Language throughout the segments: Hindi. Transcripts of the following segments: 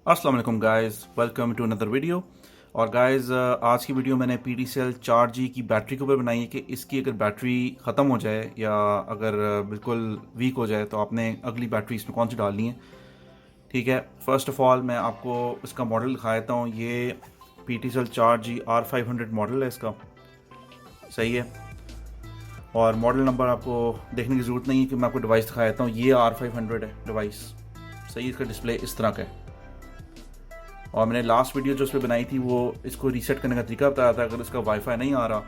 अस्सलाम वालेकुम guys, welcome to another video. और गाइस आज की वीडियो मैंने PTCL 4G की बैटरी के ऊपर बनाई है कि इसकी अगर बैटरी ख़त्म हो जाए या अगर बिल्कुल वीक हो जाए तो आपने अगली बैटरी इसमें कौन सी डालनी है। ठीक है, फ़र्स्ट ऑफ़ ऑल मैं आपको इसका मॉडल दिखा देता हूँ। ये PTCL 4G R500 मॉडल है इसका, सही है। और मॉडल नंबर आपको देखने की ज़रूरत नहीं है कि मैं आपको डिवाइस दिखा देता हूँ। ये R500 है डिवाइस, सही। इसका डिस्प्ले इस तरह का है। और मैंने लास्ट वीडियो जो उस पर बनाई थी वो इसको रीसेट करने का तरीका बताया था। अगर इसका वाईफाई नहीं आ रहा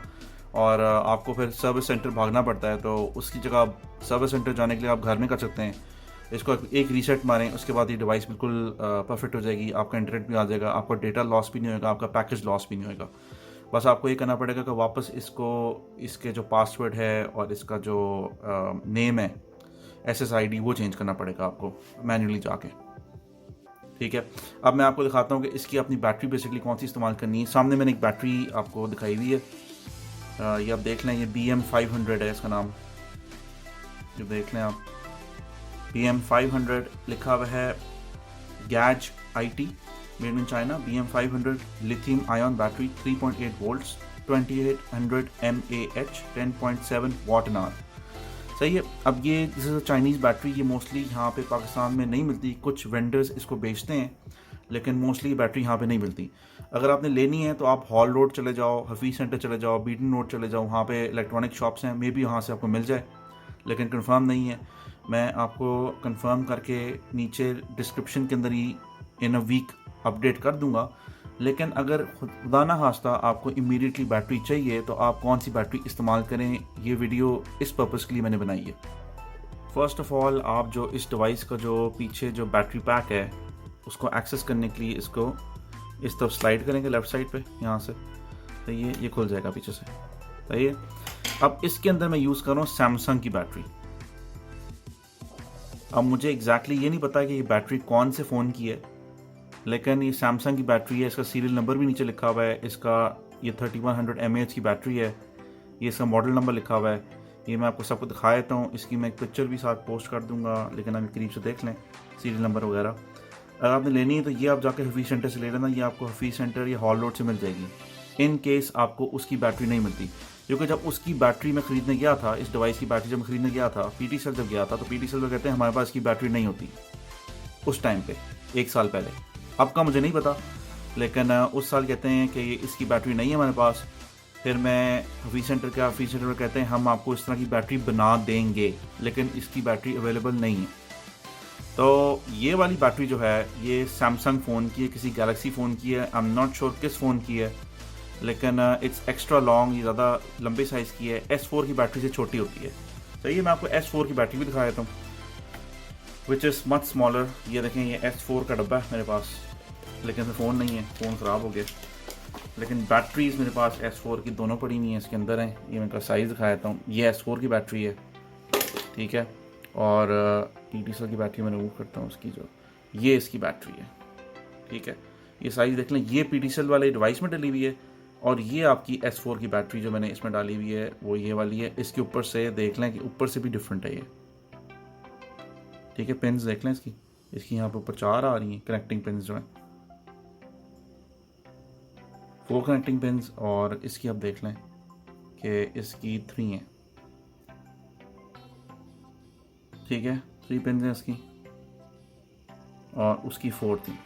और आपको फिर सर्विस सेंटर भागना पड़ता है तो उसकी जगह सर्विस सेंटर जाने के लिए आप घर में कर सकते हैं। इसको एक रीसेट मारें, उसके बाद ये डिवाइस बिल्कुल परफेक्ट हो जाएगी। आपका इंटरनेट भी आ जाएगा, आपका डेटा लॉस भी नहीं होगा, आपका पैकेज लॉस भी नहीं होगा। बस आपको ये करना पड़ेगा कि वापस इसको इसके जो पासवर्ड है और इसका जो नेम है SSID वो चेंज करना पड़ेगा आपको मैन्युअली जाके। ठीक है, अब मैं आपको दिखाता हूँ कि इसकी अपनी बैटरी बेसिकली कौन सी इस्तेमाल करनी है। सामने मैंने एक बैटरी आपको दिखाई हुई है, ये आप देख लें। ये BM500 है इसका नाम, जो देख लें आप। BM500 लिखा हुआ है, गैज IT, made in China. BM500 lithium ion battery 3.8 volts 2800 mAh 10.7 watt an hour, सही है। अब ये जैसे चाइनीज़ बैटरी, ये मोस्टली यहाँ पे पाकिस्तान में नहीं मिलती। कुछ वेंडर्स इसको बेचते हैं लेकिन मोस्टली बैटरी यहाँ पे नहीं मिलती। अगर आपने लेनी है तो आप हॉल रोड चले जाओ, हफीज़ सेंटर चले जाओ, बीटन रोड चले जाओ, वहाँ पे इलेक्ट्रॉनिक शॉप्स हैं, मे बी वहाँ से आपको मिल जाए, लेकिन कंफर्म नहीं है। मैं आपको कंफर्म करके नीचे डिस्क्रिप्शन के अंदर ही इन अ वीक अपडेट कर दूंगा। लेकिन अगर खुदा ना खास्ता आपको इमीडिएटली बैटरी चाहिए तो आप कौन सी बैटरी इस्तेमाल करें, ये वीडियो इस पर्पज़ के लिए मैंने बनाई है। फ़र्स्ट ऑफ़ ऑल, आप जो इस डिवाइस का जो पीछे जो बैटरी पैक है उसको एक्सेस करने के लिए इसको इस तरफ स्लाइड करेंगे लेफ़्ट साइड पे, यहाँ से, तो ये खुल जाएगा पीछे से, सही है। अब इसके अंदर मैं यूज़ कर रहा हूँ सैमसंग की बैटरी। अब मुझे एग्जैक्टली ये नहीं पता कि ये बैटरी कौन से फ़ोन की है, लेकिन ये सैमसंग की बैटरी है। इसका सीरियल नंबर भी नीचे लिखा हुआ है। इसका ये 3100 mAh की बैटरी है। ये इसका मॉडल नंबर लिखा हुआ है। ये मैं आपको सबको दिखा देता हूँ। इसकी मैं एक पिक्चर भी साथ पोस्ट कर दूंगा, लेकिन आप करीब से देख लें सीरियल नंबर वगैरह। अगर आपने लेनी है तो ये आप जाकर हफीज़ सेंटर से ले लेना। ये आपको हफीज़ सेंटर या हॉल रोड से मिल जाएगी। इन केस आपको उसकी बैटरी नहीं मिलती, क्योंकि जब उसकी बैटरी मैं ख़रीदने गया था, इस डिवाइस की बैटरी जब मैं ख़रीदने गया था, PTCL जब गया था, तो PTCL कहते हैं हमारे पास इसकी बैटरी नहीं होती उस टाइम पे, 1 साल पहले। अब का मुझे नहीं पता, लेकिन उस साल कहते हैं कि इसकी बैटरी नहीं है हमारे पास। फिर मैं हफीज़ सेंटर का, हफीज़ सेंटर कहते हैं हम आपको इस तरह की बैटरी बना देंगे, लेकिन इसकी बैटरी अवेलेबल नहीं है। तो ये वाली बैटरी जो है ये सैमसंग फ़ोन की है, किसी गैलेक्सी फ़ोन की है, आई एम नॉट श्योर किस फ़ोन की है, लेकिन इट्स एक्स्ट्रा लॉन्ग, ये ज़्यादा लंबे साइज़ की है। S4 की बैटरी से छोटी होती है। तो ये मैं आपको S4 की बैटरी भी दिखा देता हूँ, विच इज़ मच स्मॉलर। ये देखें, ये S4 का डब्बा है मेरे पास, लेकिन फ़ोन नहीं है, फ़ोन ख़राब हो गया। लेकिन बैटरीज मेरे पास S4 की दोनों पड़ी हुई हैं, इसके अंदर हैं। ये मैं इनका साइज़ दिखा देता हूँ। ये S4 की बैटरी है, ठीक है। और PTCL की बैटरी मैं रिमूव करता हूँ उसकी, जो ये इसकी बैटरी है, ठीक है। ये साइज़ देख लें, ये PTCL वाले डिवाइस में डली हुई है, और ये आपकी S4 की बैटरी जो मैंने इसमें डाली हुई है वो ये वाली है। इसके ऊपर से देख लें कि ऊपर से भी डिफरेंट है ये, ठीक है। पिन्स देख लें इसकी यहाँ पे ऊपर 4 आ रही हैं कनेक्टिंग पिन्स जो हैं, 4 कनेक्टिंग पिन्स, और इसकी आप देख लें कि इसकी 3 हैं, ठीक है। 3 पिन्स हैं इसकी, और उसकी 4 थी।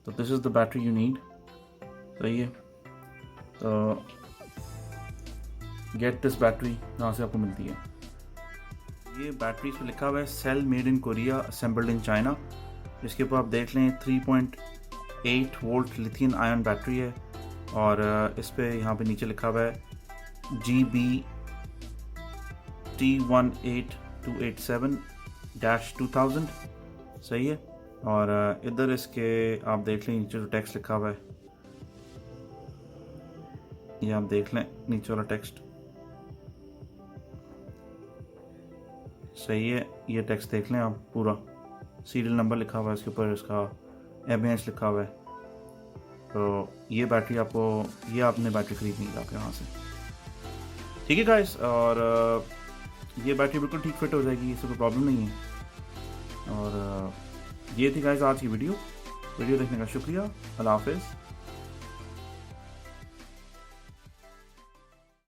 तो this is the battery you need, सही है। तो गेट दिस बैटरी कहाँ से आपको मिलती है। ये बैटरी पे लिखा हुआ है cell made in Korea assembled in China. इसके ऊपर आप देख लें 3.8 वोल्ट लिथियम आयन बैटरी है, और इस पे यहाँ पे नीचे लिखा हुआ है GB T18287-2000, सही है। और इधर इसके आप देख लें नीचे जो टेक्स्ट लिखा हुआ है, ये आप देख लें नीचे वाला टेक्स्ट, सही है। ये टेक्स्ट देख लें आप, पूरा सीरियल नंबर लिखा हुआ है इसके ऊपर, इसका mAh लिखा हुआ है। तो ये बैटरी आपको, ये आपने बैटरी खरीदनी है आपके यहाँ से, ठीक है गाइस। और ये बैटरी बिल्कुल ठीक फिट हो जाएगी, इससे कोई प्रॉब्लम नहीं है। और ये थी गाइस आज की वीडियो। वीडियो देखने का शुक्रिया। अल्लाह हाफिज़।